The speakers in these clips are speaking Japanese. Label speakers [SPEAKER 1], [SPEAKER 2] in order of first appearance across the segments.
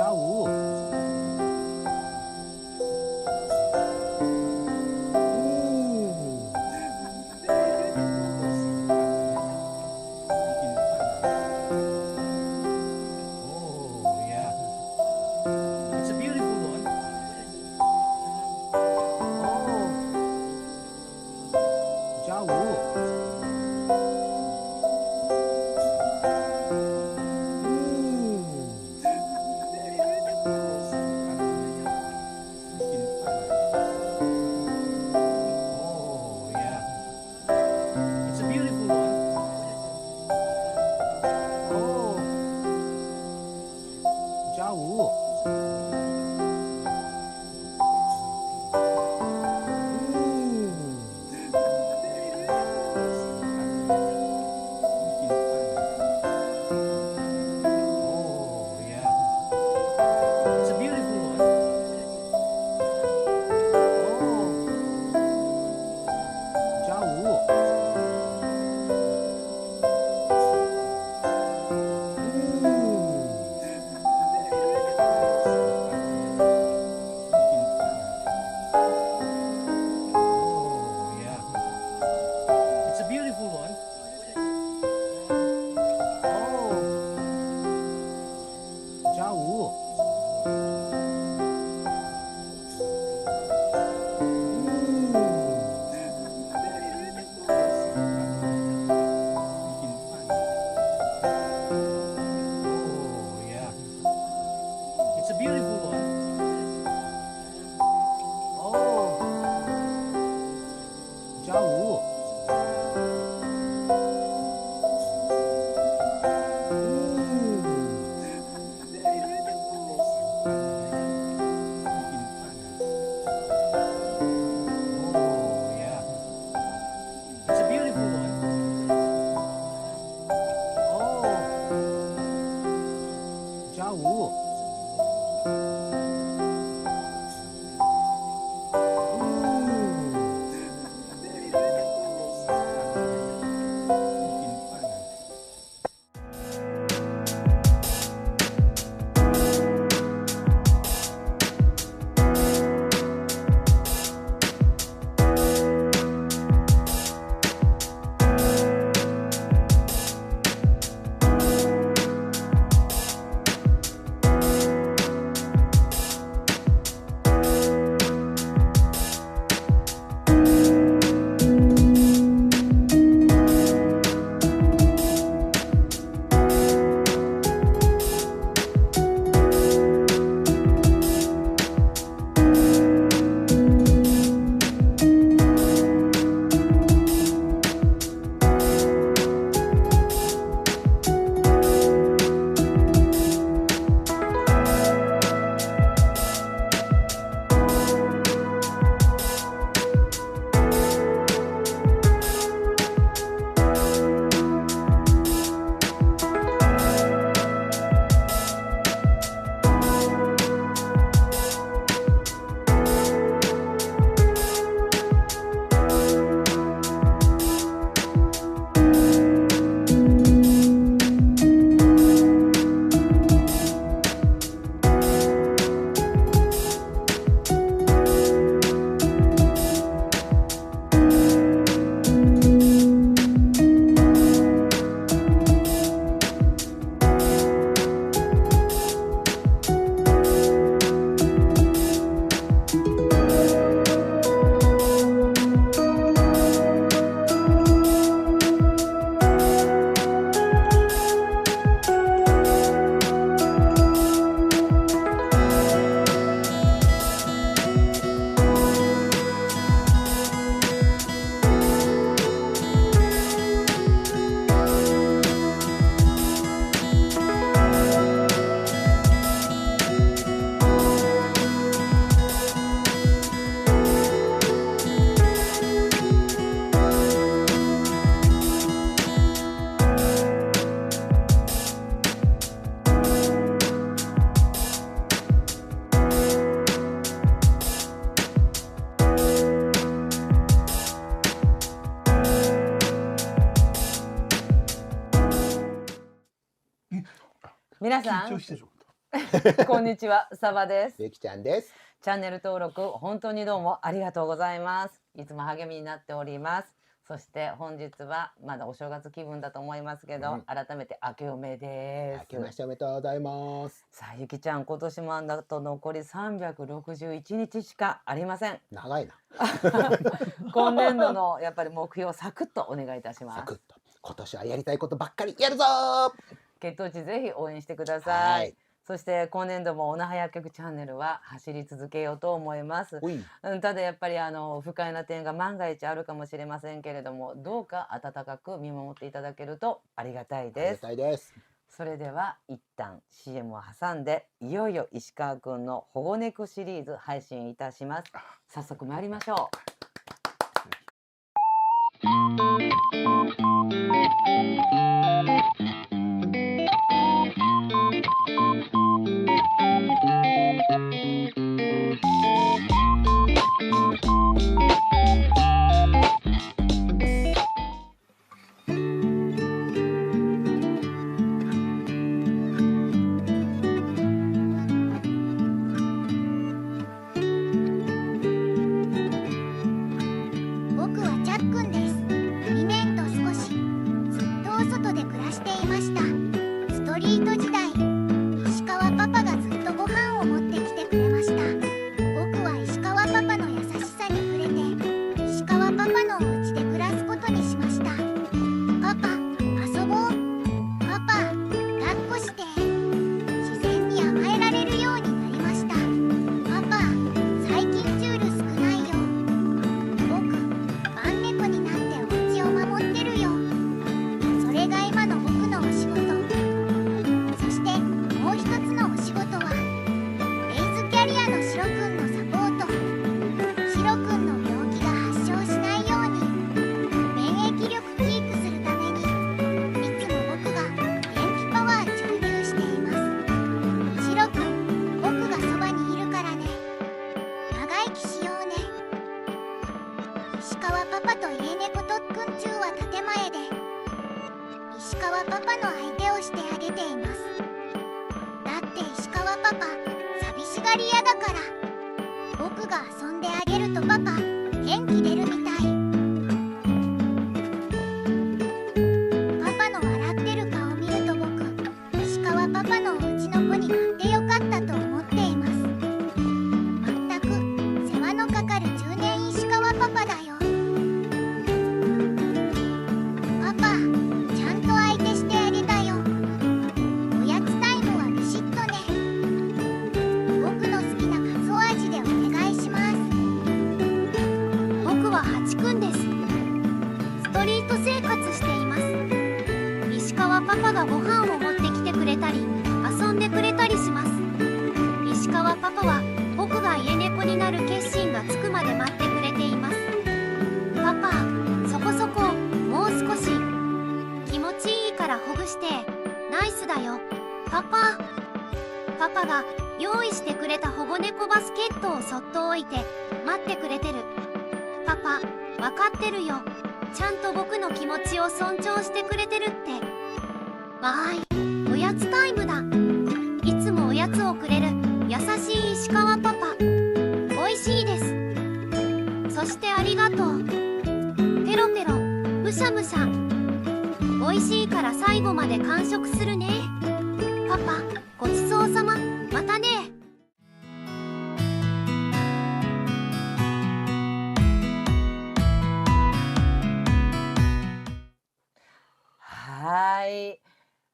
[SPEAKER 1] 加五。
[SPEAKER 2] 皆さん、
[SPEAKER 3] 緊張してる。
[SPEAKER 1] こんにちは、サバです。
[SPEAKER 2] ゆきちゃんです。
[SPEAKER 1] チャンネル登録、本当にどうもありがとうございます。いつも励みになっております。そして本日はまだお正月気分だと思いますけど、改めて明けおめです。
[SPEAKER 2] 明けましておめでとうございます。
[SPEAKER 1] さあ、ゆきちゃん、今年もあと残り361日しかありません。
[SPEAKER 2] 長いな。
[SPEAKER 1] 今年度のやっぱり目標をサクッとお願いいたします。
[SPEAKER 2] サクッと。今年はやりたいことばっかりやるぞー。
[SPEAKER 1] 血糖値ぜひ応援してください。
[SPEAKER 2] はい。
[SPEAKER 1] そして今年度もおなは薬局チャンネルは走り続けようと思います。ただやっぱり不快な点が万が一あるかもしれませんけれども、どうか温かく見守っていただけるとありがたいです。
[SPEAKER 2] ありがたいです。
[SPEAKER 1] それでは一旦 CM を挟んで、いよいよ石川くんの保護猫シリーズ配信いたします。早速参りましょう。
[SPEAKER 3] 僕はチャックンです。2年と少しずっとお外で暮らしていました。ストリート時代、石川パパがずっとご飯を持ってきてくれました。僕は石川パパの優しさに触れて、石川パパのお家で暮らすことにしました。パパ、遊ぼう。パパ、抱っこして。自然に甘えられるようになりました。パパ、最近チュール少ないよ。僕、晩猫になってお家を守ってるよ。それが今の僕のお仕事。そしてもう一つのお仕事はレイズキャリアのシロくんのサポート。シロくんの病気が発症しないように免疫力キープするために、いつも僕が元気パワー注入しています。シロくん、僕がそばにいるからね。長生きしようね。石川パパと家猫特訓中は建前で石川パパの相手をしてあげています。だって石川パパ寂しがり屋だから。僕が遊んであげるとパパ元気出るみたい。パパの笑ってる顔見ると僕、石川パパのお家の子になってよかったと思っています。全く世話のかかる10年石川パパだよ。パパ、ちゃんと相手してあげたよ。おやつタイムはビシッとね。僕の好きなカツオ味でお願いします。僕はハチくんです。ストリート生活しています。石川パパがご飯を持ってきてくれたり遊んでくれたりします。石川パパは僕が家猫になる決心がつくまで待ってくれています。パパ、そこそこ、もう少し。気持ちいいからほぐして。ナイスだよ。パパ。パパが用意してくれた保護猫バスケットをそっと置いて待ってくれてる。パパ、わかってるよ。ちゃんと僕の気持ちを尊重してくれてるって。わーい、おやつタイムだ。いつもおやつをくれる優しい石川パパ。おいしいです。そしてありがとう。ペロペロ、むしゃむしゃ。おいしいから最後まで完食するね。パパ、ごちそうさま。またね。
[SPEAKER 1] はい。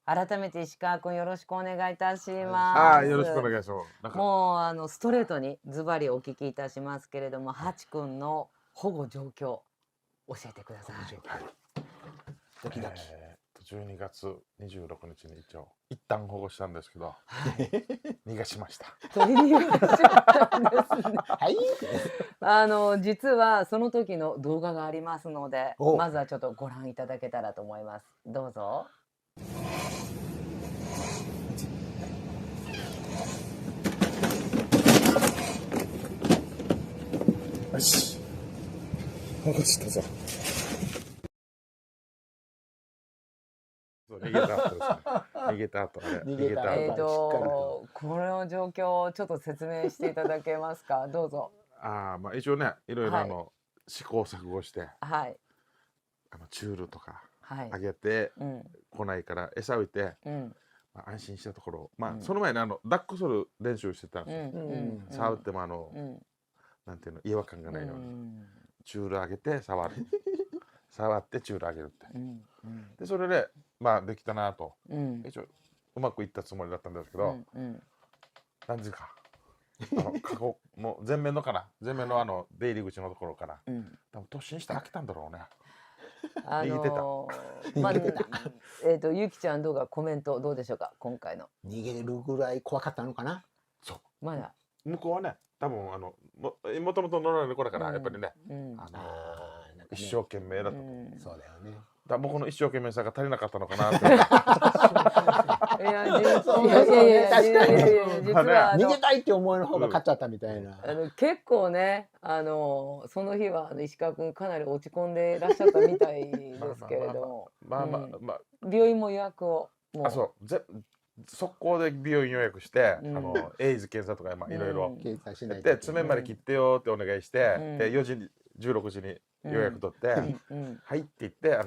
[SPEAKER 1] 改めて石川くんよろしくお願いいたします。
[SPEAKER 4] よろしくお願いします。
[SPEAKER 1] もうストレートにズバリお聞きいたしますけれども、ハチくんの保護状況教えてください。
[SPEAKER 2] ドキドキ。
[SPEAKER 4] 12月26日に一旦保護したんですけど、逃がしました。
[SPEAKER 1] 取り逃がしちゃったんですね。
[SPEAKER 2] はい。
[SPEAKER 1] 実はその時の動画がありますので、
[SPEAKER 2] お
[SPEAKER 1] まずはちょっとご覧いただけたらと思います。どうぞ。
[SPEAKER 4] よし、保護したぞ。逃げた後ですね。逃げた後あれ
[SPEAKER 2] 逃げた後
[SPEAKER 1] えっ
[SPEAKER 2] しっかりと
[SPEAKER 1] この状況をちょっと説明していただけますか。どうぞ。
[SPEAKER 4] まあ一応ねいろいろ
[SPEAKER 1] はい
[SPEAKER 4] 試行錯誤して
[SPEAKER 1] はい
[SPEAKER 4] チュールとか
[SPEAKER 1] はい。
[SPEAKER 4] あげて
[SPEAKER 1] うん
[SPEAKER 4] 来ないから餌置いて、
[SPEAKER 1] うん
[SPEAKER 4] まあ、安心したところまあ、
[SPEAKER 1] うん
[SPEAKER 4] その前に抱っこする練習してたん
[SPEAKER 1] う
[SPEAKER 4] ですよ、
[SPEAKER 1] ん
[SPEAKER 4] 触っても
[SPEAKER 1] うん
[SPEAKER 4] なんていうの違和感がないように、
[SPEAKER 1] うん
[SPEAKER 4] チュールあげて触る触ってチュールあげるって
[SPEAKER 1] うん
[SPEAKER 4] でそれでまあできたなと
[SPEAKER 1] うん
[SPEAKER 4] 一応うまくいったつもりだったんですけ
[SPEAKER 1] う
[SPEAKER 4] ど、
[SPEAKER 1] ん
[SPEAKER 4] 何時か過去の前面の出入り口のところから
[SPEAKER 1] うん
[SPEAKER 4] 多分突進して開けたんだろうね。
[SPEAKER 1] あ
[SPEAKER 4] 逃げてた
[SPEAKER 1] のまあゆきちゃんどうかコメントどうでしょうか今回の。
[SPEAKER 2] 逃げるぐらい怖かったのかな。
[SPEAKER 4] そう
[SPEAKER 1] まだ。
[SPEAKER 4] 向こうはね多分もともと乗られる子だからやっぱりね、
[SPEAKER 1] うん
[SPEAKER 2] なんかね
[SPEAKER 4] 一生懸命だと、
[SPEAKER 2] そうだよね。
[SPEAKER 4] だから僕の一生懸命さが足りなかったのかなって
[SPEAKER 1] いや
[SPEAKER 2] そう
[SPEAKER 1] いやいやいや
[SPEAKER 2] 確かに
[SPEAKER 1] 実は
[SPEAKER 2] 逃げたいって思いの方が勝っちゃったみたいな。
[SPEAKER 1] 結構ねその日は石川君かなり落ち込んでいらっしゃったみたいですけれども
[SPEAKER 4] まあまあまあ、
[SPEAKER 1] 病院も予約をもう
[SPEAKER 4] そう速攻で美容院予約して、
[SPEAKER 1] うん
[SPEAKER 4] エイズ検査とかいろいろ
[SPEAKER 2] 掲載し
[SPEAKER 4] やっ
[SPEAKER 2] ないといけない。
[SPEAKER 4] て爪まで切ってよってお願いして、
[SPEAKER 1] うん
[SPEAKER 4] で4時16時に予約取って、はいって言って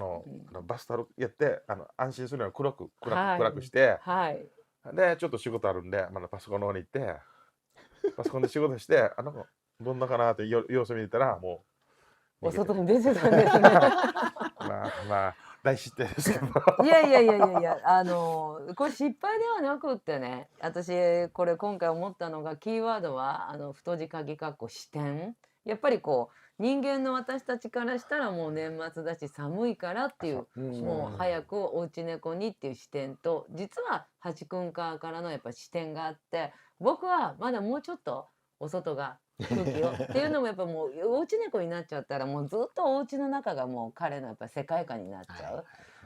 [SPEAKER 4] バスタオルやって安心するように暗くして、
[SPEAKER 1] はい
[SPEAKER 4] でちょっと仕事あるんでまだパソコンの方に行ってパソコンで仕事してどんなかなって様子見てたらもう
[SPEAKER 1] お外に出てたんですね。
[SPEAKER 4] まあ大失態ですけど
[SPEAKER 1] いやこれ失敗ではなくってね私これ今回思ったのがキーワードは太字鍵括弧視点やっぱりこう人間の私たちからしたらもう年末だし寒いからっていうもう早くおうち猫にっていう視点と実はハチ君からのやっぱ視点があって僕はまだもうちょっとお外が空気をっていうのもやっぱもうおうち猫になっちゃったらもうずっとお家の中がもう彼のやっぱり世界観になっちゃう。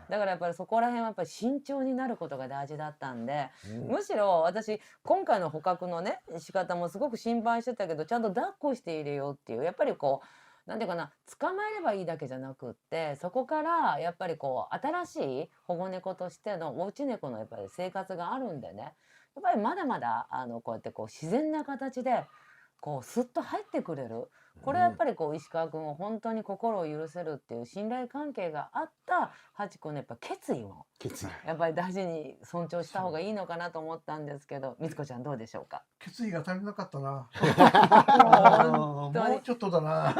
[SPEAKER 1] だからやっぱりそこら辺はやっぱり慎重になることが大事だったんで、むしろ私今回の捕獲のね仕方もすごく心配してたけどちゃんと抱っこしているよっていうやっぱりこうなんていうかな捕まえればいいだけじゃなくってそこからやっぱりこう新しい保護猫としてのおうち猫のやっぱり生活があるんでねやっぱりまだまだこうやってこう自然な形でこうスッと入ってくれるこれやっぱりこう石川君を本当に心を許せるっていう信頼関係があったハチ君のやっぱ決意をやっぱり大事に尊重した方がいいのかなと思ったんですけど、みつこちゃんどうでしょうか。
[SPEAKER 5] 決意が足りなかったな。
[SPEAKER 1] 本当に
[SPEAKER 5] もうちょっとだな。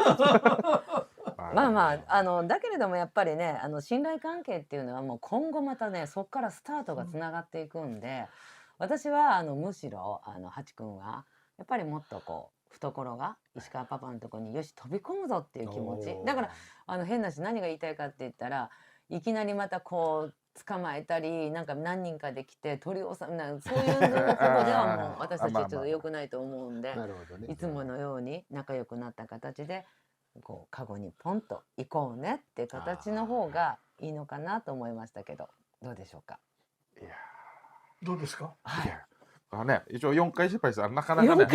[SPEAKER 1] まあまあだけれどもやっぱりね信頼関係っていうのはもう今後またねそこからスタートがつながっていくんで、私はむしろハチ君はやっぱりもっとこう懐が石川パパのところによし飛び込むぞっていう気持ちだから変なし何が言いたいかって言ったらいきなりまたこう捕まえたりなんか何人かで来て取り押さえそういう方ではもう私たちちょっと良くないと思うんでいつものように仲良くなった形でこうカゴにポンと行こうねっていう形の方がいいのかなと思いましたけどどうでしょうか。
[SPEAKER 4] いや
[SPEAKER 5] どうですか。
[SPEAKER 4] いや一応4回失敗したらなかなかね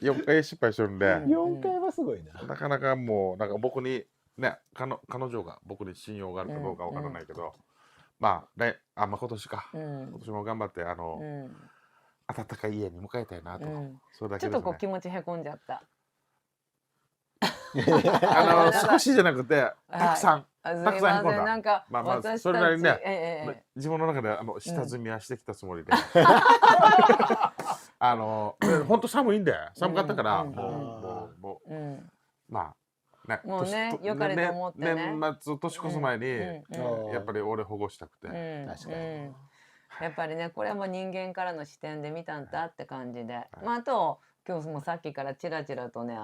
[SPEAKER 4] 4回失敗してるんで
[SPEAKER 2] 4回はすごいな。
[SPEAKER 4] なかなかもうなんか僕にね彼女が僕に信用があるかどうかわからないけど、まあね今年か、今年も頑張って温かい家に迎えたいなと、それだけですね。
[SPEAKER 1] ちょっとこう気持ちへこんじゃった。
[SPEAKER 4] 少しじゃなくてたくさん。
[SPEAKER 1] すみませんなんか私
[SPEAKER 4] それなりにね自分の中で下積みはしてきたつもりで本当寒いんで寒かったからもうまあね
[SPEAKER 1] もうね良かれと思ってね
[SPEAKER 4] 年末年越す前にやっぱり俺保護したくて
[SPEAKER 2] 確かに。
[SPEAKER 1] やっぱりねこれはもう人間からの視点で見たんだって感じでまああと今日もさっきからちらちらとね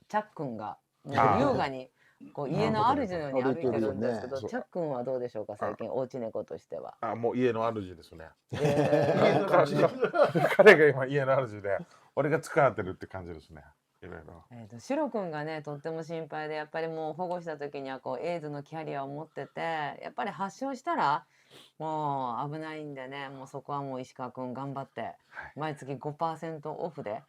[SPEAKER 1] チャックンがもう優雅にこう家の主のように歩いてるんですけど、チャックンはどうでしょうか最近おうち猫としては。
[SPEAKER 4] もう家の主ですね。彼が今家の主で俺が使ってるって感じですね。いろいろ。
[SPEAKER 1] シロ君がねとっても心配でやっぱりもう保護した時にはこうエイズのキャリアを持っててやっぱり発症したらもう危ないんでねもうそこはもう石川君頑張って毎月 5% オフで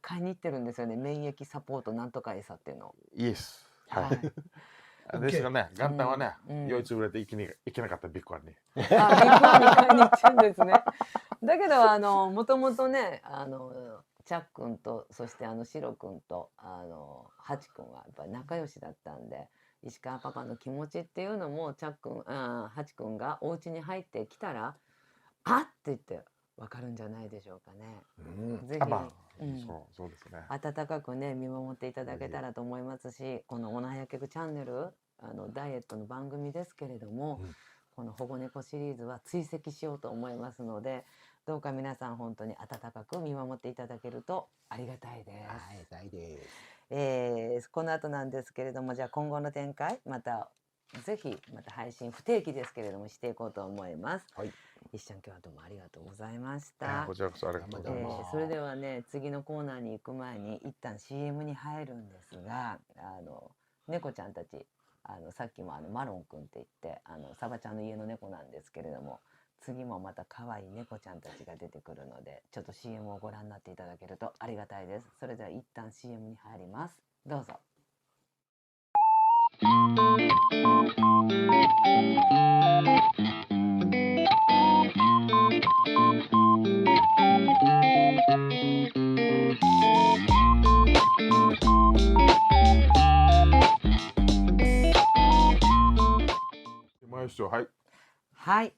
[SPEAKER 1] 買いに行ってるんですよね免疫サポートなんとか餌っていうのを。
[SPEAKER 4] イエス。
[SPEAKER 1] はい
[SPEAKER 4] ですがね、元旦はね、酔いつぶれて行けなかったビッグワンに。
[SPEAKER 1] ビッグワンに買いに行ったんですね。だけどもともとねチャックンとそしてシロ君とハチ君はやっぱり仲良しだったんで、石川パパの気持ちっていうのもチャックンハチ君がお家に入ってきたら「あっ!」って言ってわかるんじゃないでしょうかね。ぜひ
[SPEAKER 4] そうですね。
[SPEAKER 1] 温かくね見守っていただけたらと思いますし、このおなやけくチャンネルダイエットの番組ですけれども、この保護猫シリーズは追跡しようと思いますので、どうか皆さん本当に温かく見守っていただけるとありがたいです。
[SPEAKER 2] ありがたいです。
[SPEAKER 1] この後なんですけれども、じゃあ今後の展開またぜひまた配信不定期ですけれどもしていこうと思います。
[SPEAKER 2] はい。
[SPEAKER 1] 一ちゃん今日はどうもありがとうございました。
[SPEAKER 4] こちらこそありがとうございます。
[SPEAKER 1] それではね、次のコーナーに行く前に一旦 CM に入るんですが、猫ちゃんたちさっきもマロンくんって言ってサバちゃんの家の猫なんですけれども、次もまた可愛い猫ちゃんたちが出てくるので、ちょっと CM をご覧になっていただけるとありがたいです。それでは一旦 CM に入ります。どうぞ。はい。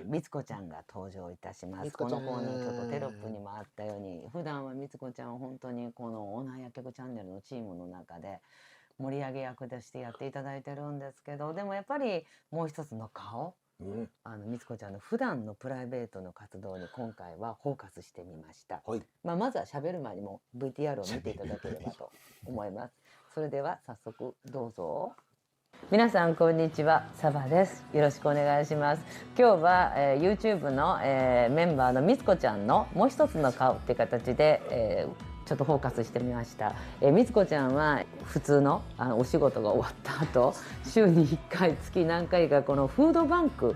[SPEAKER 1] みつこちゃんが登場いたします。このコーナーちょっとテロップにもあったように、普段はみつこちゃんは本当にこのオーナーやけくチャンネルのチームの中で盛り上げ役としてやっていただいてるんですけど、でもやっぱりもう一つの顔、みつこちゃんの普段のプライベートの活動に今回はフォーカスしてみました。まずは喋る前にも VTR を見ていただければと思います。それでは早速どうぞ。皆さんこんにちは、サバです。よろしくお願いします。今日は、YouTube の、メンバーのみつこちゃんのもう一つの顔っていう形で、ちょっとフォーカスしてみました。みつこちゃんは普通のお仕事が終わった後、週に1回月何回かこのフードバンク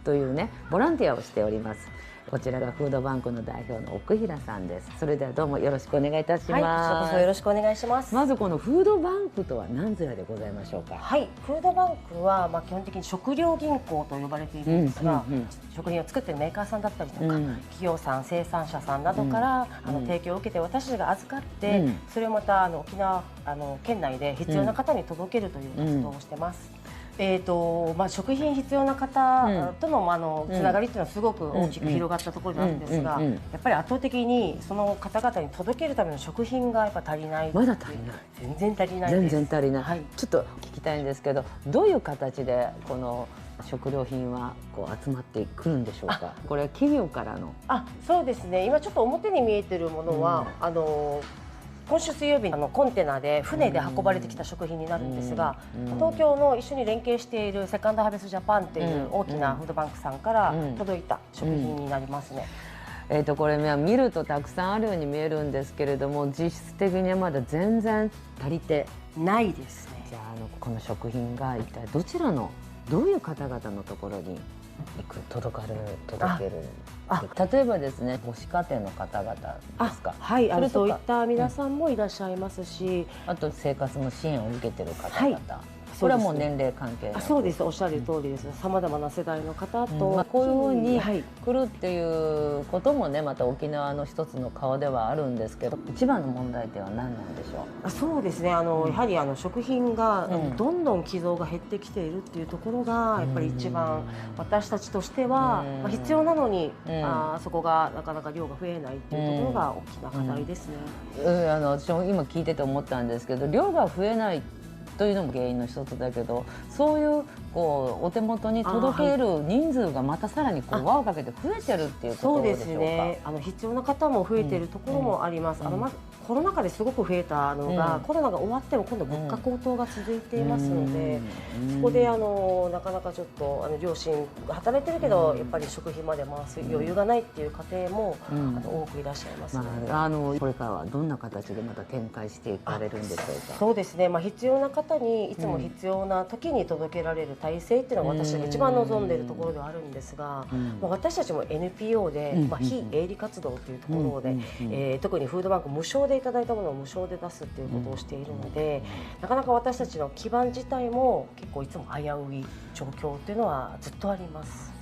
[SPEAKER 1] というねボランティアをしております。こちらがフードバンクの代表の奥平さんです。それではどうもよろしくお願いいたします。
[SPEAKER 6] はい、こちらこそよろしくお願いします。
[SPEAKER 1] まずこのフードバンクとは何ぞやでございましょうか。
[SPEAKER 6] はい、フードバンクは基本的に食料銀行と呼ばれているんですが、食品を作っているメーカーさんだったりとか、企業さん、生産者さんなどから、提供を受けて私たちが預かって、それをまた沖縄県内で必要な方に届けるという活動をしてます。食品必要な方とのつながりっていうのはすごく大きく広がったところなんですが、やっぱり圧倒的にその方々に届けるための食品がやっぱ足りない。
[SPEAKER 1] まだ足りない。
[SPEAKER 6] 全然足りないです。
[SPEAKER 1] 全然足りない。はい、ちょっと聞きたいんですけど、どういう形でこの食料品はこう集まってくるんでしょうか。これは企業からの。
[SPEAKER 6] そうですね。今ちょっと表に見えてるものは、今週水曜日コンテナで船で運ばれてきた食品になるんですが、東京の一緒に連携しているセカンドハーベストジャパンっていう大きなフードバンクさんから届いた食品になりますね。
[SPEAKER 1] これ見るとたくさんあるように見えるんですけれども、実質的にはまだ全然足りて
[SPEAKER 6] ないですね。
[SPEAKER 1] じゃあこの食品が一体どちらのどういう方々のところに届ける。例えばですね、母子家庭の方々ですか。
[SPEAKER 6] はい、そういった皆さんもいらっしゃいますし、
[SPEAKER 1] あと生活の支援を受けてる方々。これはもう年齢関係ない。
[SPEAKER 6] そうです。おっしゃる通りです。さまざまな世代の方と、
[SPEAKER 1] こういうふうに来るっていうこともね、また沖縄の一つの顔ではあるんですけど、一番の問題点は何なんでしょう。
[SPEAKER 6] そうですね。やはり食品がどんどん寄贈が減ってきているっていうところがやっぱり一番私たちとしては必要なのに、そこがなかなか量が増えないっていうところが大きな課題ですね。
[SPEAKER 1] 私も今聞いてて思ったんですけど、量が増えないというのも原因の一つだけど、そういうお手元に届ける人数がまたさらに輪をかけて増えてるっていうことでしょうか。
[SPEAKER 6] そうですね。必要な方も増えてるところもあります。コロナ禍ですごく増えたのが、コロナが終わっても今度物価高騰が続いていますので、そこでなかなかちょっと両親働いてるけど、やっぱり食費まで回す余裕がないっていう家庭も多くいらっしゃいますね。
[SPEAKER 1] これからはどんな形でまた展開していかれるんでしょうか。
[SPEAKER 6] そうですね。必要な方にいつも必要な時に届けられる体制っていうのが私が一番望んでいるところではあるんですが、私たちも NPO で非営利活動というところで、特にフードバンク無償ででいただいたものを無償で出すっていうことをしているので、なかなか私たちの基盤自体も結構いつも危うい状況っていうのはずっとあります。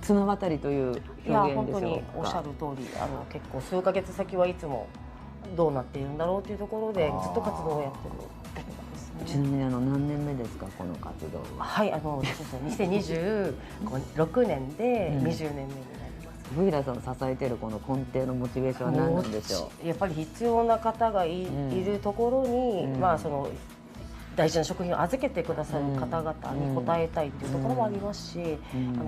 [SPEAKER 1] 綱渡りという
[SPEAKER 6] いや
[SPEAKER 1] 表現でしょうか。
[SPEAKER 6] 本当におっしゃる通り、結構数ヶ月先はいつもどうなっているんだろうというところでずっと活動をやってるところですね。
[SPEAKER 1] ちなみに何年目ですか、この活動は。
[SPEAKER 6] はい、2026年で20年目になります。
[SPEAKER 1] ブイラさんを支えているこの根底のモチベーションは何なんでしょ
[SPEAKER 6] う。やっぱり必要な方がいるところに、まあその大事な食品を預けてくださる方々に応えたいっていうところもありますし、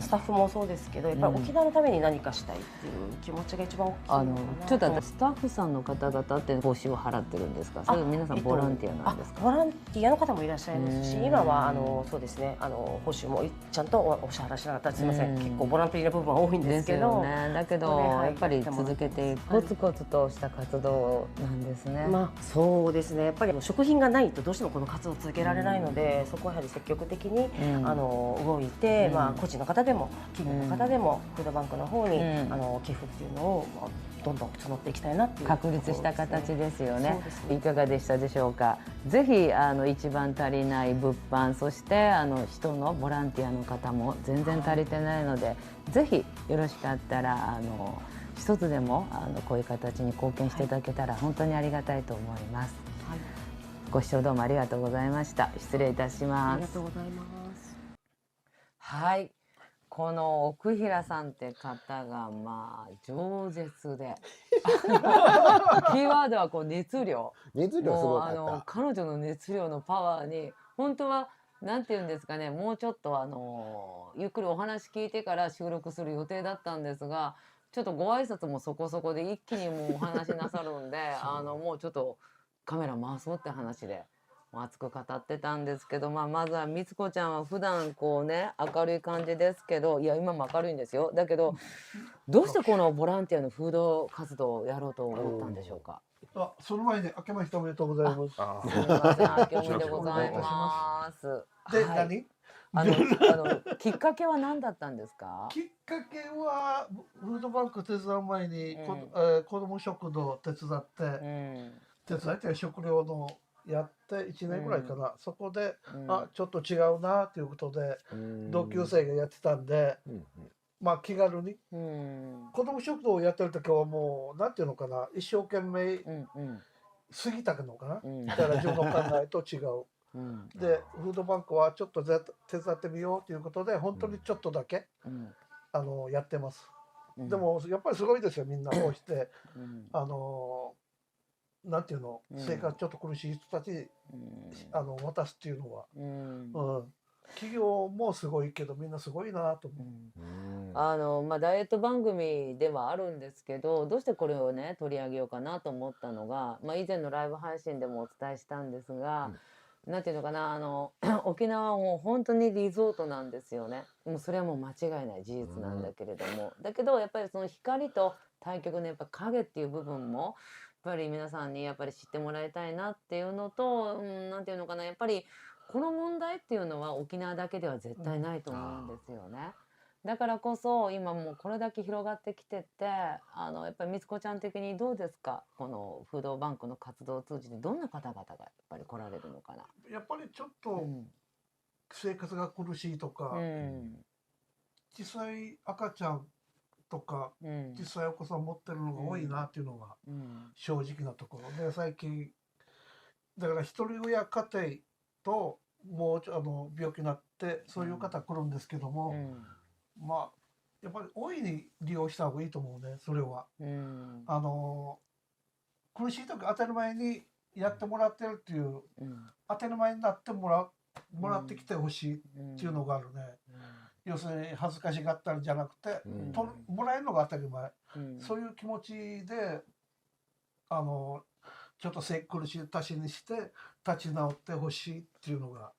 [SPEAKER 6] スタッフもそうですけど、やっぱり沖縄のために何かしたいっていう気持ちが一番大きいのかな。
[SPEAKER 1] ちょっとスタッフさんの方々って報酬を払ってるんですか。それ皆さんボランティアなんですか。
[SPEAKER 6] ボランティアの方もいらっしゃいますし、今はそうですね、報酬もちゃんとお支払いしなかったらすみません、結構ボランティアの部分は多いんですけど、
[SPEAKER 1] だけどやっぱり続けてコツコツとした活動なんですね。
[SPEAKER 6] まあそうですね、やっぱり食品がないとどうしてもこの活動を続けられないので、そこはやはり積極的に動いて、まあ個人の方でも企業の方でもフードバンクの方に寄付っていうのをどんどん募っていきたいなっていう
[SPEAKER 1] 確立した形ですよね。いかがでしたでしょうか。ぜひ一番足りない物販、そして人のボランティアの方も全然足りてないので、ぜひよろしかったら一つでもこういう形に貢献していただけたら本当にありがたいと思います。はい、ご視聴どうもありがとうございました。失礼いたします。
[SPEAKER 6] ありがとうございます。
[SPEAKER 1] はい。この奥平さんって方がまあ饒舌でキーワードはこう熱量
[SPEAKER 2] すごかった。
[SPEAKER 1] 彼女の熱量のパワーに本当はなんて言うんですかね、もうちょっとゆっくりお話聞いてから収録する予定だったんですが、ちょっとご挨拶もそこそこで一気にもうお話なさるんでもうちょっとカメラ回そうって話で。熱く語ってたんですけど、まずはみつこちゃんは普段こうね明るい感じですけど、いや今も明るいんですよ。だけどどうしてこのボランティアのフード活動をやろうと思ったんでしょうか。
[SPEAKER 5] その前に明けましておめでとうございます。
[SPEAKER 1] すみません、明けおめでございます。
[SPEAKER 5] で、
[SPEAKER 1] きっかけは何だったんですか。
[SPEAKER 5] きっかけはフードバンク手伝う前に子ども食堂手伝って、食料のやって1年ぐらいかな、そこで、ちょっと違うなっていうことで、同級生がやってたんで、まあ気軽に、子ども食堂をやってる時はもうなんていうのかな、一生懸命過ぎたのかな、だから自分の考えと違う。でフードバンクはちょっと手伝ってみようということで本当にちょっとだけ、やってます。でもやっぱりすごいですよ、みんなこうして、なんていうの、生活ちょっと苦しい人たちに渡すっていうのは、企業もすごいけどみんなすごいなと思う。
[SPEAKER 1] ダイエット番組ではあるんですけど、どうしてこれをね取り上げようかなと思ったのが、以前のライブ配信でもお伝えしたんですが、なんていうのかな、沖縄はもう本当にリゾートなんですよね。もうそれはもう間違いない事実なんだけれども、だけどやっぱりその光と対極のやっぱ影っていう部分もやっぱり皆さんにやっぱり知ってもらいたいなっていうのと、なんていうのかな、やっぱりこの問題っていうのは沖縄だけでは絶対ないと思うんですよね。だからこそ今もうこれだけ広がってきてて、やっぱりみつこちゃん的にどうですか、このフードバンクの活動を通じてどんな方々がやっぱり来られるのかな。
[SPEAKER 5] やっぱりちょっと生活が苦しいとか、小さい赤ちゃんとか、小さいお子さん持ってるのが多いなっていうのが正直なところで、最近だから一人親家庭ともう病気になってそういう方来るんですけども、まあやっぱり大いに利用した方がいいと思うね、それは。苦しい時当たり前にやってもらってるっていう、当たり前になってもらってきてほしいっていうのがあるね。要するに恥ずかしがったりじゃなくて、もらえるのが当たり前、そういう気持ちでちょっと苦しい足しにして立ち直ってほしいっていうのが、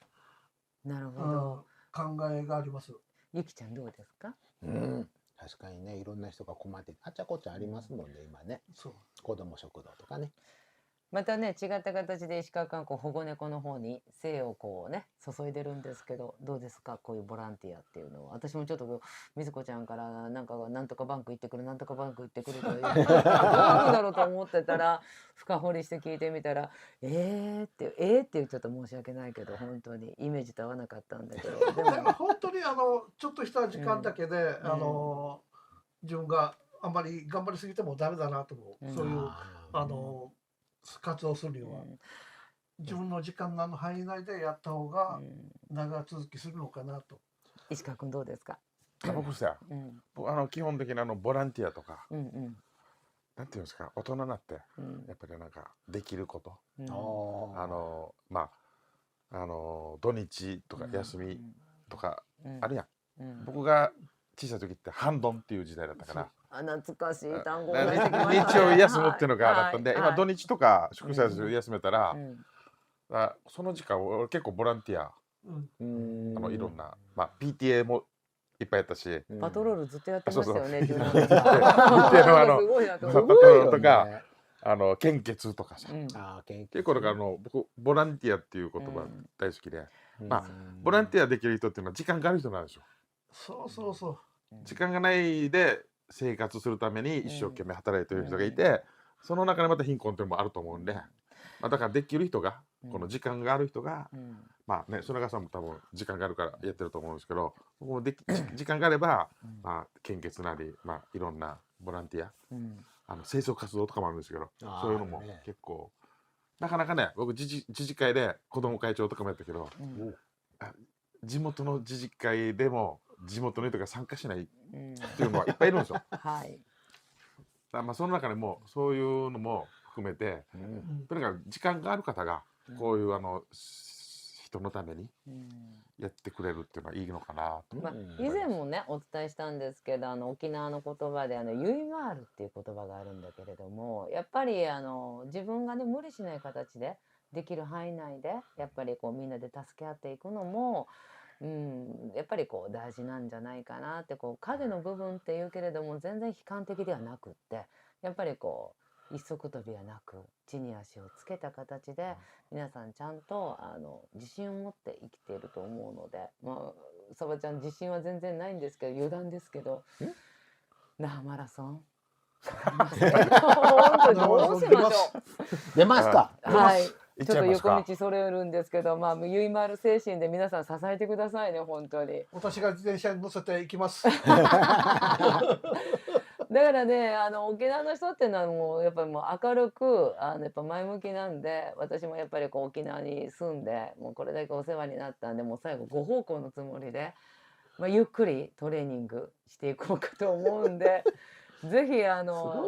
[SPEAKER 1] なるほど、
[SPEAKER 5] 考えがあります。
[SPEAKER 1] ゆきちゃんどうですか。
[SPEAKER 2] 確かにね、いろんな人が困ってあちゃこちゃありますもんね、今ね。子ども食堂とかね。
[SPEAKER 1] またね違った形で石川観光保護猫の方に精をこうね注いでるんですけど、どうですかこういうボランティアっていうのは。私もちょっとみずこちゃんからなんとかバンク行ってくるなんとかバンク行ってくるというどうなんだろうと思ってたら深掘りして聞いてみたらっていうちょっと申し訳ないけど本当にイメージと合わなかったんだけどで
[SPEAKER 5] でも
[SPEAKER 1] も
[SPEAKER 5] 本当にちょっとした時間だけで、自分があんまり頑張りすぎてもダメだなと思う、そういう活動するには、自分の時間の範囲内でやった方が長続きするのかなと。
[SPEAKER 1] 石川君どうですか。
[SPEAKER 4] 僕さ、基本的なボランティアとか、なんていうんですか、大人になってやっぱりなんかできること、土日とか休みとかあるやん。僕が小さい時って半ドンっていう時代だったから。
[SPEAKER 1] 懐かしい単語
[SPEAKER 4] 日
[SPEAKER 1] が出てきました
[SPEAKER 4] 曜日休むっていうのがあったんで、
[SPEAKER 1] はい
[SPEAKER 4] 今土日とか祝祭日休めたら、その時間俺結構ボランティア、いろんな、PTA もいっぱいやったし、
[SPEAKER 1] パトロールずっとやってましたよね。
[SPEAKER 4] PTA の
[SPEAKER 1] すごいなと
[SPEAKER 4] パト
[SPEAKER 1] 思
[SPEAKER 4] ロールとか献血とかさ、結構だから僕ボランティアっていう言葉大好きで、ボランティアできる人っていうのは時間がある人なんですよ。
[SPEAKER 5] そうそうそう。
[SPEAKER 4] 時間がないで生活するために一生懸命働いてる人がいて、その中でまた貧困っていうのもあると思うんで、だからできる人が、この時間がある人が、曽永さんも多分時間があるからやってると思うんですけど、僕も時間があれば、献血なり、いろんなボランティア、清掃活動とかもあるんですけど、そういうのも結構なかなかね、僕自治会で子ども会長とかもやったけど、地元の自治会でも地元の人が参加しないっていうのはいっぱいいるんですよ。
[SPEAKER 1] はい。
[SPEAKER 4] その中でもそういうのも含めて、とにかく時間がある方がこういう人のためにやってくれるっていうのはいいのかなと。
[SPEAKER 1] 以前もねお伝えしたんですけど、沖縄の言葉でユイマールっていう言葉があるんだけれども、やっぱり自分がね無理しない形でできる範囲内でやっぱりこうみんなで助け合っていくのもやっぱりこう大事なんじゃないかなって、こう影の部分っていうけれども全然悲観的ではなくって、やっぱりこう一足飛びはなく地に足をつけた形で皆さんちゃんと自信を持って生きていると思うので、さばちゃん自信は全然ないんですけど余談ですけど、那覇マラソン本当にどうしましょう。
[SPEAKER 2] 出ますか。
[SPEAKER 1] はい。ちょっと横道それるんですけど、ゆいまる精神で皆さん支えてくださいね、本当に。
[SPEAKER 5] 私が自転車に乗せていきます。
[SPEAKER 1] だからね、沖縄の人っていうのはもうやっぱりもう明るくやっぱ前向きなんで、私もやっぱりこう沖縄に住んでもうこれだけお世話になったんで、もう最後ご奉公のつもりで、ゆっくりトレーニングしていこうかと思うんで。ぜひお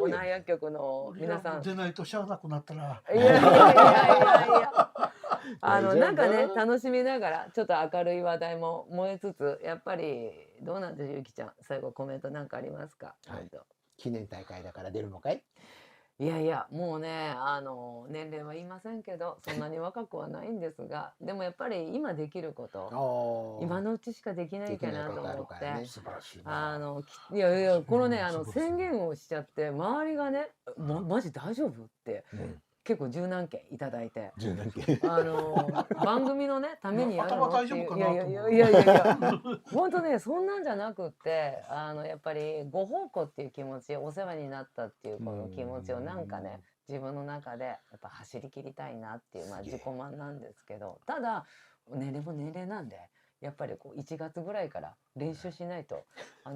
[SPEAKER 1] 那覇薬局の皆さん
[SPEAKER 5] 出ないとしゃあなくなったら。
[SPEAKER 1] いやなんかね楽しみながらちょっと明るい話題も燃えつつ、やっぱりどうなんでしょう、ゆきちゃん最後コメントなんかありますか。
[SPEAKER 2] 記念大会だから出るのかい。
[SPEAKER 1] いやいやもうね年齢は言いませんけどそんなに若くはないんですが、でもやっぱり今できること今のうちしかできないかなと思って、
[SPEAKER 4] 素晴らしい
[SPEAKER 1] いやいやこのね宣言をしちゃって周りがねマジ大丈夫って結構十何件いただいて、番組のねためにやるのっていう、いや本当ねそんなんじゃなくって、やっぱりご奉公っていう気持ち、お世話になったっていうこの気持ちをなんかね自分の中でやっぱ走り切りたいなっていう、自己満なんですけど、ただ年齢も年齢なんでやっぱりこう1月ぐらいから練習しないと、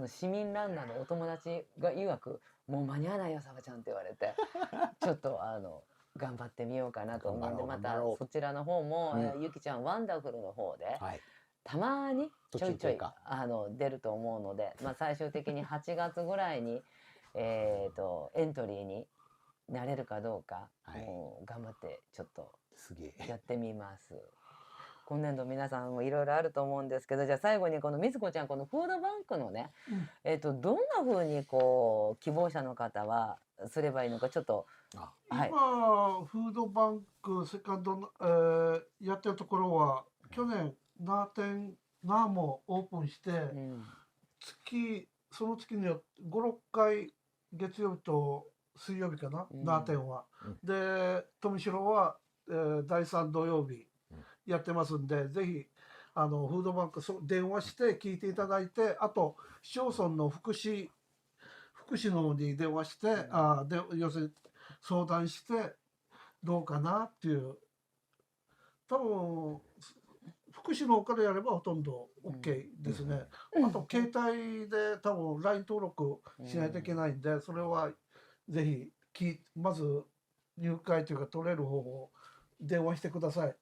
[SPEAKER 1] 市民ランナーのお友達が曰くもう間に合わないよさばちゃんって言われて、ちょっと頑張ってみようかなと思うんで、またそちらの方もゆきちゃんワンダフルの方でたまにちょいちょい出ると思うので、最終的に8月ぐらいにエントリーになれるかどうか、もう頑張ってちょっとやってみます。今年度皆さんもいろいろあると思うんですけど、じゃあ最後にこのみずこちゃん、このフードバンクのね、どんな風にこう希望者の方はすればいいのか、ちょっと
[SPEAKER 5] 今フードバンクセカンドやってるところは去年ナーもオープンして、その月に5、6回月曜日と水曜日かな、
[SPEAKER 1] うん
[SPEAKER 5] ナーテンは。で富城は、第3土曜日やってますんで、ぜひフードバンク電話して聞いていただいて、あと市町村の福祉の方に電話して、要するに相談してどうかなっていう、多分福祉の方からやればほとんど OK ですね。あと携帯で多分 LINE 登録しないといけないんで、それはぜひまず入会というか取れる方法電話してください。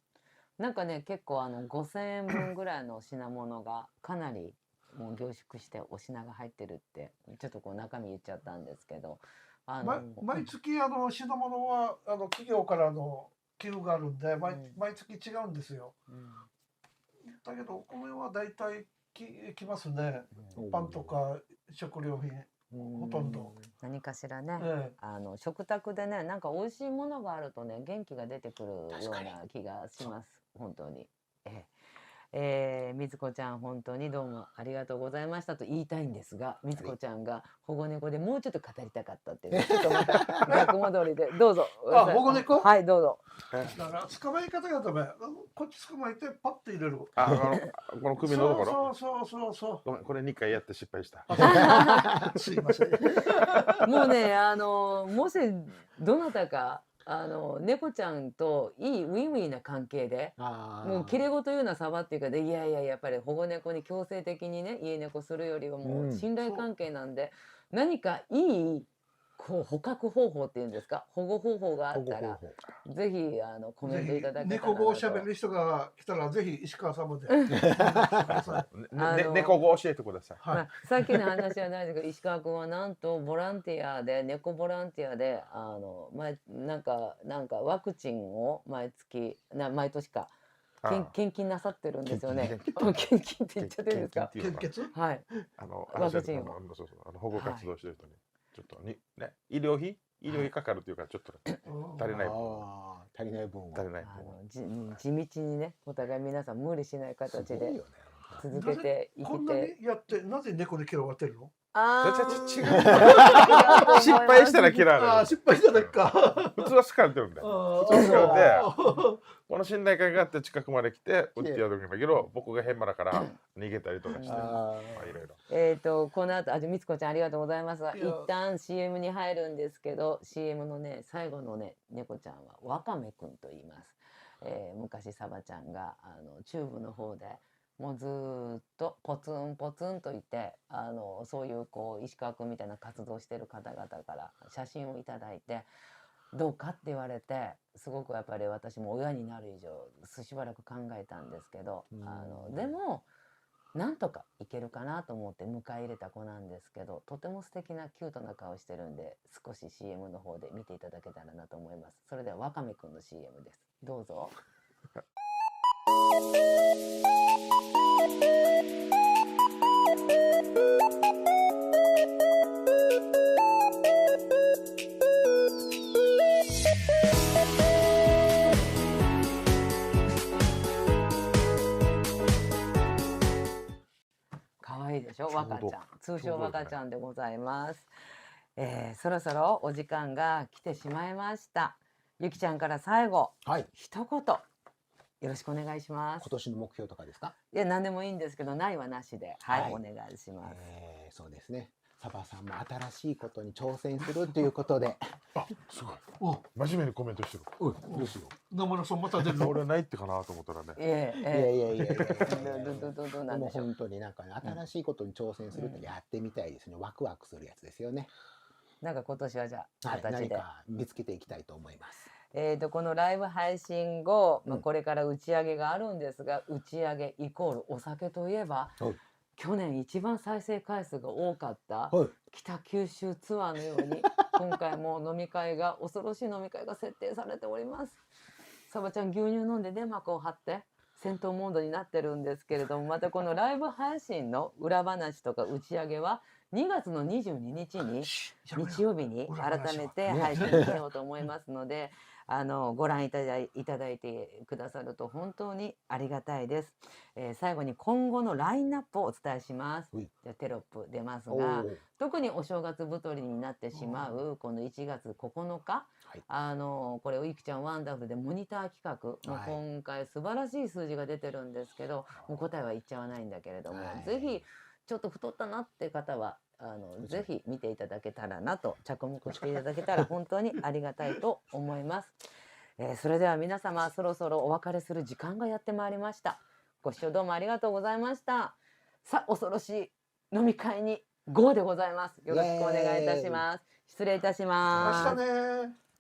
[SPEAKER 1] なんかね、結構5000円分ぐらいの品物がかなりもう凝縮してお品が入ってるってちょっとこう中身言っちゃったんですけど、
[SPEAKER 5] 毎月品物は企業からの寄付があるんで毎月違うんですよ。だけどお米はだいたいきますね。パンとか食料品ほとんど
[SPEAKER 1] 何かしらね、食卓でね、なんか美味しいものがあるとね、元気が出てくるような気がします。本当に。みつこちゃん本当にどうもありがとうございましたと言いたいんですが、みつこちゃんが保護猫でもうちょっと語りたかったっていう、ちょっとまた逆戻りでどうぞ。
[SPEAKER 5] 保護猫？
[SPEAKER 1] はいどうぞ。
[SPEAKER 5] だから捕まえ方がダメ。こっち捕まえてパッと入れる。
[SPEAKER 4] この首のところ。
[SPEAKER 5] そう。
[SPEAKER 4] ごめん、これ2回やって失敗した。
[SPEAKER 5] すいません。
[SPEAKER 1] もうね、もしどなたか猫ちゃんといいウィンウィンな関係で、もうきれごというようなサバっていうかで、いやいややっぱり保護猫に強制的にね家猫するよりはもう信頼関係なんで、何かいいこう捕獲方法っていうんですか、保護方法があったらぜひコメントいただけたらなと。
[SPEAKER 5] 猫語を喋る人が来たらぜひ石川様で
[SPEAKER 4] 猫語教えてください。
[SPEAKER 1] さっきの話はないですけど、石川君はなんとボランティアで猫ボランティアでなんかワクチンを毎年か献金なさってるんですよね。献金って言っちゃってるんですか。
[SPEAKER 5] 献血？
[SPEAKER 1] はい。ワクチンを
[SPEAKER 4] 保護活動してる人にちょっとね医療費かかるというかちょっと足りない分
[SPEAKER 1] 地道にね、お互い皆さん無理しない形で続けていけて。
[SPEAKER 5] こんなにやってなぜ猫で嫌われてるの？
[SPEAKER 4] 失敗したら嫌われる。
[SPEAKER 5] 失敗しただけか。
[SPEAKER 4] 普通は好かれてるんだよ。普通は好かれて、この信頼感があって近くまで来て打ってやるんだけど、僕が変魔だから逃げたりとかして、いろい
[SPEAKER 1] ろ。この後みつこちゃんありがとうございますが、一旦 CM に入るんですけど、 CM のね最後のね猫ちゃんはわかめくんと言います。昔サバちゃんがチューブの方でもうずっとポツンポツンといて、そういうこう石川君みたいな活動してる方々から写真をいただいて、どうかって言われて、すごくやっぱり私も親になる以上しばらく考えたんですけど、でもなんとかいけるかなと思って迎え入れた子なんですけど、とても素敵なキュートな顔してるんで、少し CM の方で見ていただけたらなと思います。それではわかめくんの CM です。どうぞ。可愛いでしょ、若ちゃん。通称若ちゃんでございます。そろそろお時間が来てしまいました。ゆきちゃんから最後、一言よろしくお願いします。
[SPEAKER 2] 今年の目標とかですか？
[SPEAKER 1] いや、何でもいいんですけど、ないはなしで、お願いします。
[SPEAKER 2] そうですね。サバさんも新しいことに挑戦するということで。
[SPEAKER 4] すごい。真面目にコメントしてる。
[SPEAKER 2] ですよ。
[SPEAKER 5] 野村さんまた出るの？
[SPEAKER 4] 俺はないってかなと思ったらね。
[SPEAKER 2] いや。もう本当になんか新しいことに挑戦するってやってみたいですね。ワクワクするやつですよね。
[SPEAKER 1] なんか今年はじゃあ
[SPEAKER 2] 何か見つけていきたいと思います。
[SPEAKER 1] このライブ配信後、これから打ち上げがあるんですが、打ち上げイコールお酒といえば、去年一番再生回数が多かった北九州ツアーのように、今回も飲み会が、恐ろしい飲み会が設定されております。サバちゃん牛乳飲んで粘膜を張って戦闘モードになってるんですけれども、またこのライブ配信の裏話とか打ち上げは2月の22日に日曜日に改めて配信しようと思いますので、ご覧いただいてくださると本当にありがたいです。最後に今後のラインナップをお伝えします。じゃあテロップ出ますが、特にお正月太りになってしまうこの1月9日、これおいくちゃんワンダフルでモニター企画、もう今回素晴らしい数字が出てるんですけど、もう答えは言っちゃわないんだけれども、ぜひちょっと太ったなって方はぜひ見ていただけたらなと、着目していただけたら本当にありがたいと思います。それでは皆様、そろそろお別れする時間がやってまいりました。ご視聴どうもありがとうございました。さあ、恐ろしい飲み会にGOでございます。よろしくお願いいたします。失礼いたします。
[SPEAKER 5] 明日ね。